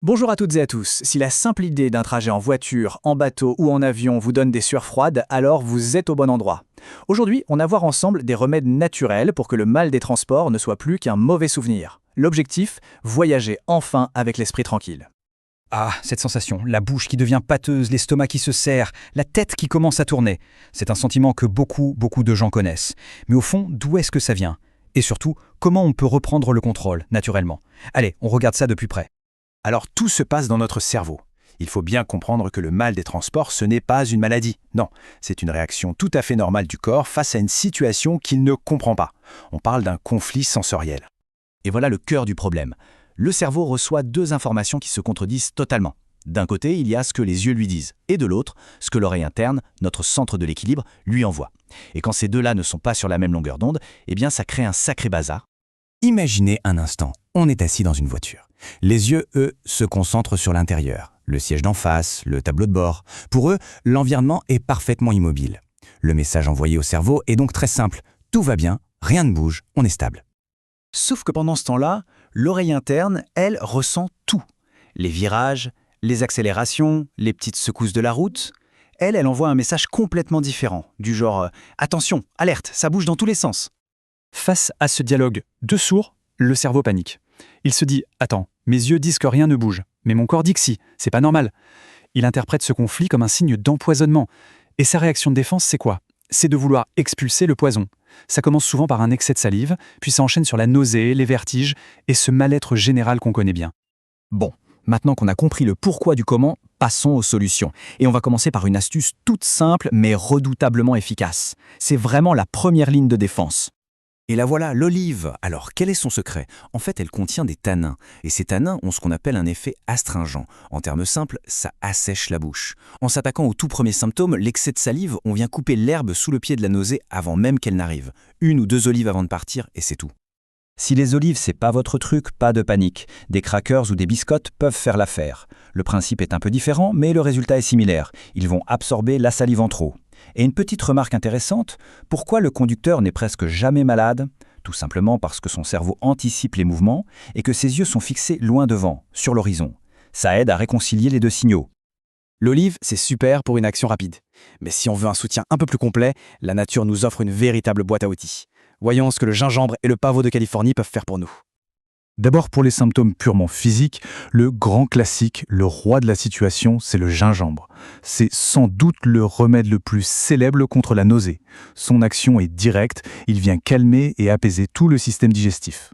Bonjour à toutes et à tous. Si la simple idée d'un trajet en voiture, en bateau ou en avion vous donne des sueurs froides, alors vous êtes au bon endroit. Aujourd'hui, on va voir ensemble des remèdes naturels pour que le mal des transports ne soit plus qu'un mauvais souvenir. L'objectif, voyager enfin avec l'esprit tranquille. Ah, cette sensation, la bouche qui devient pâteuse, l'estomac qui se serre, la tête qui commence à tourner. C'est un sentiment que beaucoup de gens connaissent. Mais au fond, d'où est-ce que ça vient? Et surtout, comment on peut reprendre le contrôle, naturellement? Allez, on regarde ça de plus près. Alors tout se passe dans notre cerveau. Il faut bien comprendre que le mal des transports, ce n'est pas une maladie. Non, c'est une réaction tout à fait normale du corps face à une situation qu'il ne comprend pas. On parle d'un conflit sensoriel. Et voilà le cœur du problème. Le cerveau reçoit deux informations qui se contredisent totalement. D'un côté, il y a ce que les yeux lui disent, et de l'autre, ce que l'oreille interne, notre centre de l'équilibre, lui envoie. Et quand ces deux-là ne sont pas sur la même longueur d'onde, eh bien ça crée un sacré bazar. Imaginez un instant, on est assis dans une voiture. Les yeux, eux, se concentrent sur l'intérieur, le siège d'en face, le tableau de bord. Pour eux, l'environnement est parfaitement immobile. Le message envoyé au cerveau est donc très simple. Tout va bien, rien ne bouge, on est stable. Sauf que pendant ce temps-là, l'oreille interne, elle, ressent tout. Les virages, les accélérations, les petites secousses de la route. Elle envoie un message complètement différent, du genre « Attention, alerte, ça bouge dans tous les sens ». Face à ce dialogue de sourds, le cerveau panique. Il se dit « Attends, mes yeux disent que rien ne bouge, mais mon corps dit que si, c'est pas normal ». Il interprète ce conflit comme un signe d'empoisonnement. Et sa réaction de défense, c'est quoi? C'est de vouloir expulser le poison. Ça commence souvent par un excès de salive, puis ça enchaîne sur la nausée, les vertiges et ce mal-être général qu'on connaît bien. Bon, maintenant qu'on a compris le pourquoi du comment, passons aux solutions. Et on va commencer par une astuce toute simple mais redoutablement efficace. C'est vraiment la première ligne de défense. Et la voilà, l'olive. Alors, quel est son secret? En fait, elle contient des tanins. Et ces tanins ont ce qu'on appelle un effet astringent. En termes simples, ça assèche la bouche. En s'attaquant au tout premier symptôme, l'excès de salive, on vient couper l'herbe sous le pied de la nausée avant même qu'elle n'arrive. 1 ou 2 olives avant de partir, et c'est tout. Si les olives, c'est pas votre truc, pas de panique. Des crackers ou des biscottes peuvent faire l'affaire. Le principe est un peu différent, mais le résultat est similaire. Ils vont absorber la salive en trop. Et une petite remarque intéressante, pourquoi le conducteur n'est presque jamais malade? Tout simplement parce que son cerveau anticipe les mouvements et que ses yeux sont fixés loin devant, sur l'horizon. Ça aide à réconcilier les deux signaux. L'olive, c'est super pour une action rapide. Mais si on veut un soutien un peu plus complet, la nature nous offre une véritable boîte à outils. Voyons ce que le gingembre et le pavot de Californie peuvent faire pour nous. D'abord, pour les symptômes purement physiques, le grand classique, le roi de la situation, c'est le gingembre. C'est sans doute le remède le plus célèbre contre la nausée. Son action est directe, il vient calmer et apaiser tout le système digestif.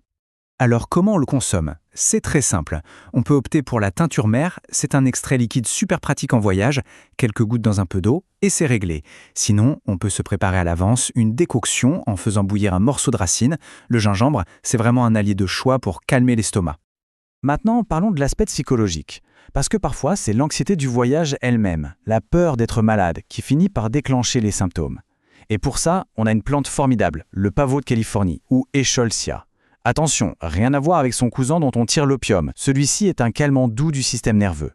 Alors comment on le consomme? C'est très simple. On peut opter pour la teinture mère, c'est un extrait liquide super pratique en voyage, quelques gouttes dans un peu d'eau, et c'est réglé. Sinon, on peut se préparer à l'avance une décoction en faisant bouillir un morceau de racine. Le gingembre, c'est vraiment un allié de choix pour calmer l'estomac. Maintenant, parlons de l'aspect psychologique. Parce que parfois, c'est l'anxiété du voyage elle-même, la peur d'être malade, qui finit par déclencher les symptômes. Et pour ça, on a une plante formidable, le pavot de Californie, ou Eschscholzia. Attention, rien à voir avec son cousin dont on tire l'opium. Celui-ci est un calmant doux du système nerveux.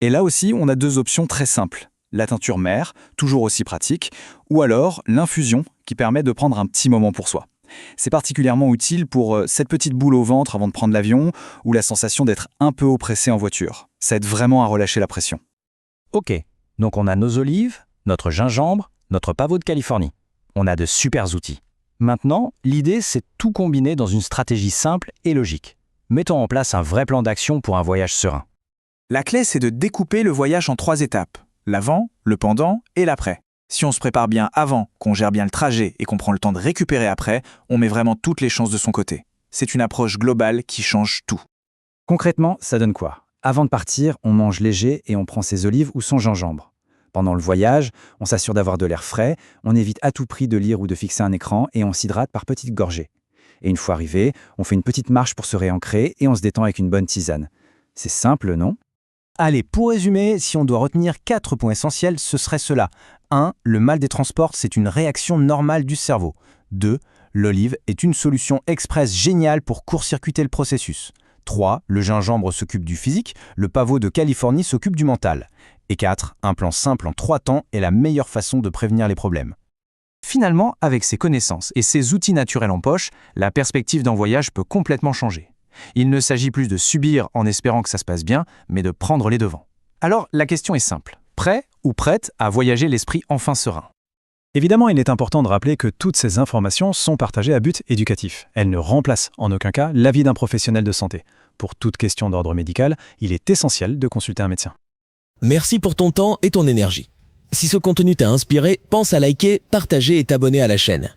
Et là aussi, on a deux options très simples. La teinture mère, toujours aussi pratique, ou alors l'infusion, qui permet de prendre un petit moment pour soi. C'est particulièrement utile pour cette petite boule au ventre avant de prendre l'avion, ou la sensation d'être un peu oppressé en voiture. Ça aide vraiment à relâcher la pression. Ok, donc on a nos olives, notre gingembre, notre pavot de Californie. On a de super outils. Maintenant, l'idée, c'est tout combiner dans une stratégie simple et logique. Mettons en place un vrai plan d'action pour un voyage serein. La clé, c'est de découper le voyage en 3 étapes. L'avant, le pendant et l'après. Si on se prépare bien avant, qu'on gère bien le trajet et qu'on prend le temps de récupérer après, on met vraiment toutes les chances de son côté. C'est une approche globale qui change tout. Concrètement, ça donne quoi? Avant de partir, on mange léger et on prend ses olives ou son gingembre. Pendant le voyage, on s'assure d'avoir de l'air frais, on évite à tout prix de lire ou de fixer un écran et on s'hydrate par petites gorgées. Et une fois arrivé, on fait une petite marche pour se réancrer et on se détend avec une bonne tisane. C'est simple, non? Allez, pour résumer, si on doit retenir 4 points essentiels, ce serait cela. 1. Le mal des transports, c'est une réaction normale du cerveau. 2. L'olive est une solution express géniale pour court-circuiter le processus. 3. Le gingembre s'occupe du physique, le pavot de Californie s'occupe du mental. Et 4. Un plan simple en 3 temps est la meilleure façon de prévenir les problèmes. Finalement, avec ces connaissances et ces outils naturels en poche, la perspective d'un voyage peut complètement changer. Il ne s'agit plus de subir en espérant que ça se passe bien, mais de prendre les devants. Alors, la question est simple. Prêt ou prête à voyager l'esprit enfin serein? Évidemment, il est important de rappeler que toutes ces informations sont partagées à but éducatif. Elles ne remplacent en aucun cas l'avis d'un professionnel de santé. Pour toute question d'ordre médical, il est essentiel de consulter un médecin. Merci pour ton temps et ton énergie. Si ce contenu t'a inspiré, pense à liker, partager et t'abonner à la chaîne.